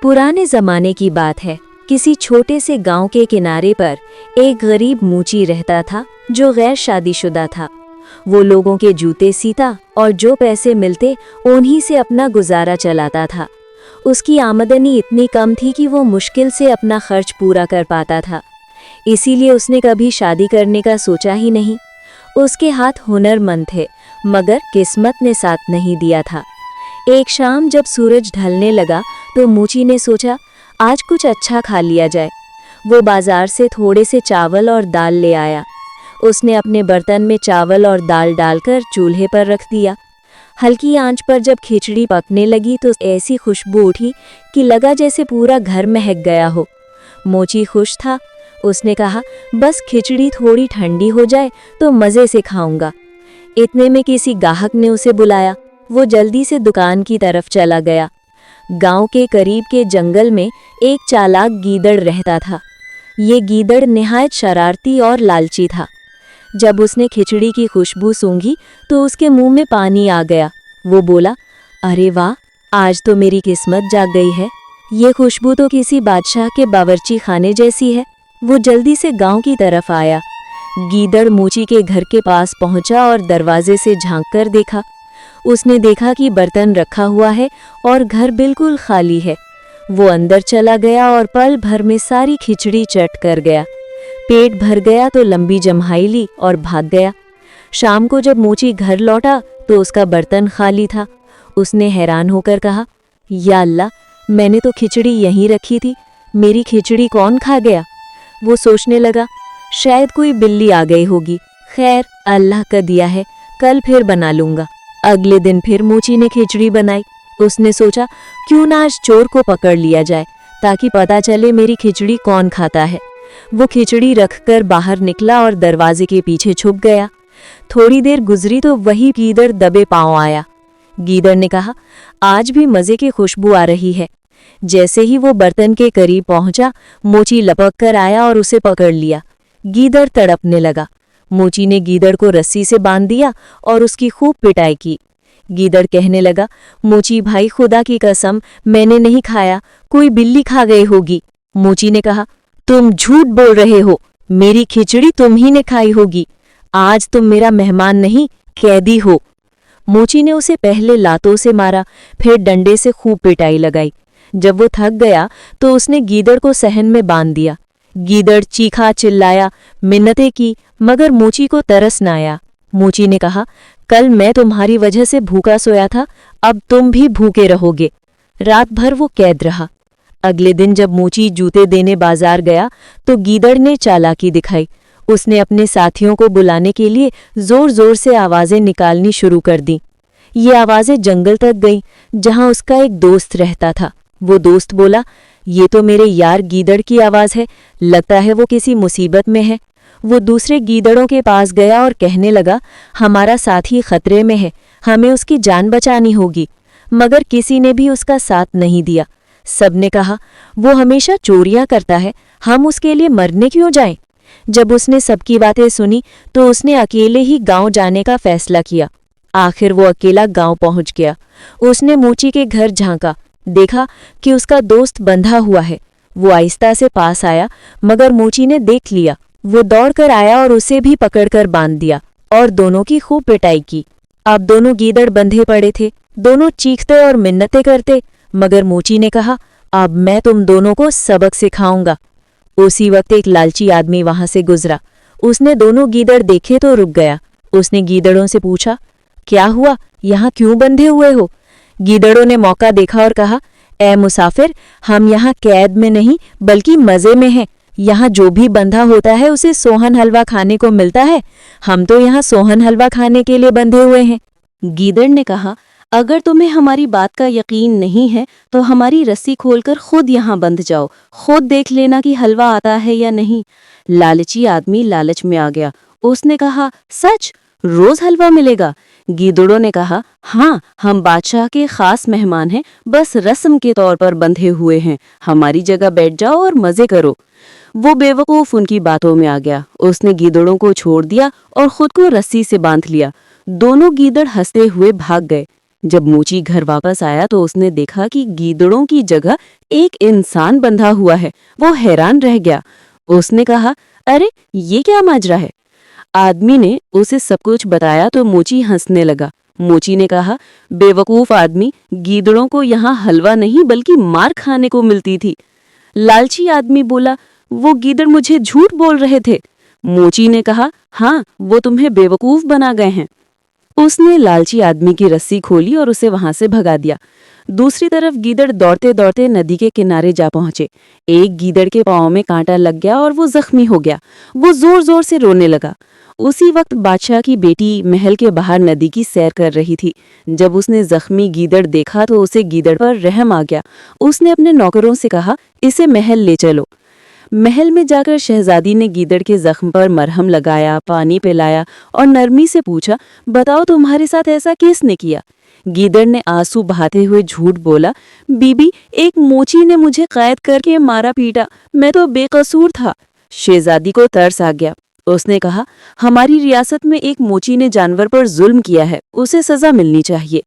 पुराने ज़माने की बात है। किसी छोटे से गांव के किनारे पर एक गरीब मूची रहता था जो गैर शादीशुदा था। वो लोगों के जूते सीता और जो पैसे मिलते उन्हीं से अपना गुजारा चलाता था। उसकी आमदनी इतनी कम थी कि वो मुश्किल से अपना खर्च पूरा कर पाता था। इसीलिए उसने कभी शादी करने का सोचा ही नहीं। उसके हाथ हुनरमंद थे, मगर किस्मत ने साथ नहीं दिया था। एक शाम जब सूरज ढलने लगा तो मूची ने सोचा आज कुछ अच्छा खा लिया जाए। वो बाजार से थोड़े से चावल और दाल ले आया। उसने अपने बर्तन में चावल और दाल डालकर चूल्हे पर रख दिया। हल्की आंच पर जब खिचड़ी पकने लगी तो ऐसी खुशबू उठी कि लगा जैसे पूरा घर महक गया हो। मूची खुश था। उसने कहा बस खिचड़ी थोड़ी ठंडी हो जाए तो मज़े से खाऊंगा। इतने में किसी ग्राहक ने उसे बुलाया। वो जल्दी से दुकान की तरफ चला गया। गांव के करीब के जंगल में एक चालाक गीदड़ रहता था। ये गीदड़ निहायत शरारती और लालची था। जब उसने खिचड़ी की खुशबू सूंघी तो उसके मुंह में पानी आ गया। वो बोला, अरे वाह, आज तो मेरी किस्मत जाग गई है। ये खुशबू तो किसी बादशाह के बावर्ची खाने जैसी है। वो जल्दी से गांव की तरफ आया। गीदड़ मूची के घर के पास पहुंचा और दरवाजे से झांक कर देखा। उसने देखा कि बर्तन रखा हुआ है और घर बिल्कुल खाली है। वो अंदर चला गया और पल भर में सारी खिचड़ी चट कर गया। पेट भर गया तो लंबी जम्हाई ली और भाग गया। शाम को जब मूची घर लौटा तो उसका बर्तन खाली था। उसने हैरान होकर कहा, या अल्लाह, मैंने तो खिचड़ी यहीं रखी थी, मेरी खिचड़ी कौन खा गया? वो सोचने लगा, शायद कोई बिल्ली आ गई होगी। खैर, अल्लाह का दिया है, कल फिर बना लूंगा। अगले दिन फिर मूची ने खिचड़ी बनाई। उसने सोचा क्यों ना आज चोर को पकड़ लिया जाए ताकि पता चले मेरी खिचड़ी कौन खाता है। वो खिचड़ी रखकर बाहर निकला और दरवाजे के पीछे छुप गया। थोड़ी देर गुजरी तो वही गीदड़ दबे पांव आया। गीदड़ ने कहा, आज भी मज़े की खुशबू आ रही है। जैसे ही वो बर्तन के करीब पहुंचा, मूची लपक कर आया और उसे पकड़ लिया। गीदड़ तड़पने लगा। मूची ने गीदड़ को रस्सी से बांध दिया और उसकी खूब पिटाई की। गीदड़ कहने लगा, मूची भाई, खुदा की कसम, मैंने नहीं खाया, कोई बिल्ली खा गई होगी। मूची ने कहा, तुम झूठ बोल रहे हो, मेरी खिचड़ी तुम ही ने खाई होगी। आज तुम मेरा मेहमान नहीं, कैदी हो। मूची ने उसे पहले लातों से मारा, फिर डंडे से खूब पिटाई लगाई। जब वो थक गया तो उसने गीदड़ को सहन में बांध दिया। गीदड़ चीखा चिल्लाया, मिन्नतें की, मगर मूची को तरस न आया। मूची ने कहा, कल मैं तुम्हारी वजह से भूखा सोया था, अब तुम भी भूखे रहोगे। रात भर वो कैद रहा। अगले दिन जब मूची जूते देने बाजार गया तो गीदड़ ने चालाकी दिखाई। उसने अपने साथियों को बुलाने के लिए जोर जोर से आवाज़ें निकालनी शुरू कर दी। ये आवाज़ें जंगल तक गईं, जहां उसका एक दोस्त रहता था। वो दोस्त बोला, ये तो मेरे यार गीदड़ की आवाज़ है, लगता है वो किसी मुसीबत में है। वो दूसरे गीदड़ों के पास गया और कहने लगा, हमारा साथी खतरे में है, हमें उसकी जान बचानी होगी। मगर किसी ने भी उसका साथ नहीं दिया। सबने कहा, वो हमेशा चोरियां करता है, हम उसके लिए मरने क्यों जाएं? जब उसने सबकी बातें सुनी तो उसने अकेले ही गांव जाने का फैसला किया। आखिर वो अकेला गांव पहुंच गया। उसने मूची के घर झांका, देखा कि उसका दोस्त बंधा हुआ है। वो आहिस्ता से पास आया, मगर मूची ने देख लिया। वो दौड़कर आया और उसे भी पकड़कर बांध दिया और दोनों की खूब पिटाई की। अब दोनों गीदड़ बंधे पड़े थे। दोनों चीखते और मिन्नतें करते, मगर मूची ने कहा, अब मैं तुम दोनों को सबक सिखाऊंगा। उसी वक्त एक लालची आदमी वहां से गुजरा। उसने दोनों गीदड़ देखे तो रुक गया। उसने गीदड़ों से पूछा, क्या हुआ, यहाँ क्यों बंधे हुए हो? गीदड़ों ने मौका देखा और कहा, ए मुसाफिर, हम यहाँ कैद में नहीं बल्कि मज़े में हैं। यहाँ जो भी बंधा होता है उसे सोहन हलवा खाने को मिलता है। हम तो यहाँ सोहन हलवा खाने के लिए बंधे हुए हैं। गीदड़ ने कहा, अगर तुम्हें हमारी बात का यकीन नहीं है तो हमारी रस्सी खोलकर खुद यहाँ बंध जाओ, खुद देख लेना कि हलवा आता है या नहीं। लालची आदमी लालच में आ गया। उसने कहा, सच, रोज हलवा मिलेगा? गीदड़ों ने कहा, हाँ, हम बादशाह के खास मेहमान हैं, बस रस्म के तौर पर बंधे हुए हैं, हमारी जगह बैठ जाओ और मजे करो। वो बेवकूफ उनकी बातों में आ गया। उसने गीदड़ों को छोड़ दिया और खुद को रस्सी से बांध लिया। दोनों गीदड़ हंसते हुए भाग गए। जब मोची घर वापस आया तो उसने देखा कि गीदड़ों की जगह एक इंसान बंधा हुआ है। वो हैरान रह गया। उसने कहा, अरे ये क्या माजरा है? आदमी ने उसे सब कुछ बताया तो मोची हंसने लगा। मोची ने कहा, बेवकूफ आदमी, गीदड़ों को यहाँ हलवा नहीं बल्कि मार खाने को मिलती थी। लालची आदमी बोला, वो गीदड़ मुझे झूठ बोल रहे थे। मोची ने कहा, हाँ, वो तुम्हें बेवकूफ बना गए हैं। उसने लालची आदमी की रस्सी खोली और उसे वहां से भगा दिया। दूसरी तरफ गीदड़ दौड़ते दौड़ते नदी के किनारे जा पहुंचे। एक गीदड़ के पांव में कांटा लग गया और वो जख्मी हो गया। वो जोर जोर से रोने लगा। उसी वक्त बादशाह की बेटी महल के बाहर नदी की सैर कर रही थी। जब उसने जख्मी गीदड़ देखा तो उसे गीदड़ पर रहम आ गया। उसने अपने नौकरों से कहा, इसे महल ले चलो। महल में जाकर शहजादी ने गीदड़ के जख्म पर मरहम लगाया, पानी पिलाया और नरमी से पूछा, बताओ तुम्हारे साथ ऐसा किसने किया? गीदड़ ने आंसू बहाते हुए झूठ बोला, बीबी, एक मोची ने मुझे कैद करके मारा पीटा, मैं तो बेकसूर था। शहजादी को तरस आ गया। उसने कहा, हमारी रियासत में एक मोची ने जानवर पर जुल्म किया है, उसे सजा मिलनी चाहिए।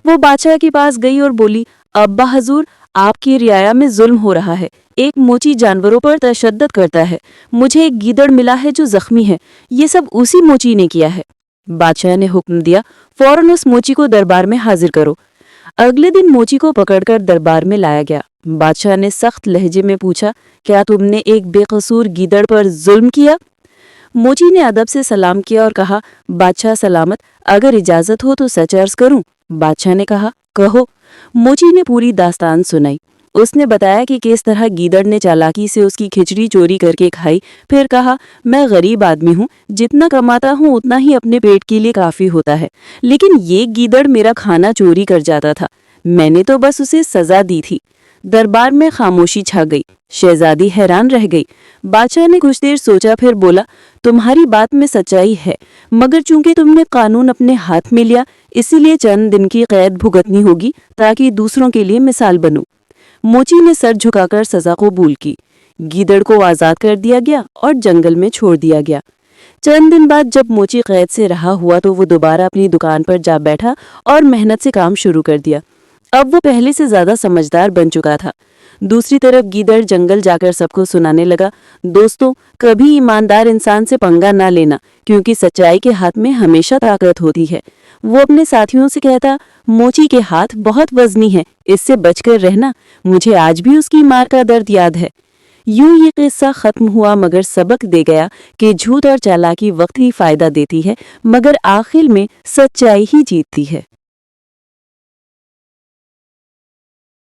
वो बादशाह के पास गई और बोली, अब्बा हजूर, आपकी रियाया में जुल्म हो रहा है। एक मोची जानवरों पर तशद्दद करता है। मुझे एक गीदड़ मिला है जो जख्मी है। ये सब उसी मोची ने किया है। बादशाह ने हुक्म दिया, फौरन उस मोची को दरबार में हाजिर करो। अगले दिन मोची को पकड़कर दरबार में लाया गया। बादशाह ने सख्त लहजे में पूछा, क्या तुमने एक बेकसूर गीदड़ पर जुल्म किया? मोची ने अदब से सलाम किया और कहा, बादशाह सलामत, अगर इजाजत हो तो सच अर्ज करूं। बादशाह ने कहा, कहो। मोची ने पूरी दास्तान सुनाई। उसने बताया कि किस तरह गीदड़ ने चालाकी से उसकी खिचड़ी चोरी करके खाई। फिर कहा, मैं गरीब आदमी हूँ, जितना कमाता हूँ उतना ही अपने पेट के लिए काफी होता है, लेकिन ये गीदड़ मेरा खाना चोरी कर जाता था। मैंने तो बस उसे सजा दी थी। दरबार में खामोशी छा गई। शहजादी हैरान रह गई। बादशाह ने कुछ देर सोचा, फिर बोला, तुम्हारी बात में सच्चाई है, मगर चूंकि तुमने कानून अपने हाथ में लिया, इसीलिए चंद दिन की कैद भुगतनी होगी ताकि दूसरों के लिए मिसाल बनूं। मोची ने सर झुकाकर सजा कबूल की। गीदड़ को आजाद कर दिया गया और जंगल में छोड़ दिया गया। चंद दिन बाद जब मोची कैद से रहा हुआ तो वो दोबारा अपनी दुकान पर जा बैठा और मेहनत से काम शुरू कर दिया। अब वो पहले से ज्यादा समझदार बन चुका था। दूसरी तरफ गीदड़ जंगल जाकर सबको सुनाने लगा, दोस्तों, कभी ईमानदार इंसान से पंगा ना लेना, क्योंकि सच्चाई के हाथ में हमेशा ताकत होती है। वो अपने साथियों से कहता, मोची के हाथ बहुत वजनी है, इससे बचकर रहना। मुझे आज भी उसकी मार का दर्द याद है। यूं ये किस्सा खत्म हुआ, मगर सबक दे गया कि झूठ और चालाकी वक्त ही फायदा देती है, मगर आखिर में सच्चाई ही जीतती है।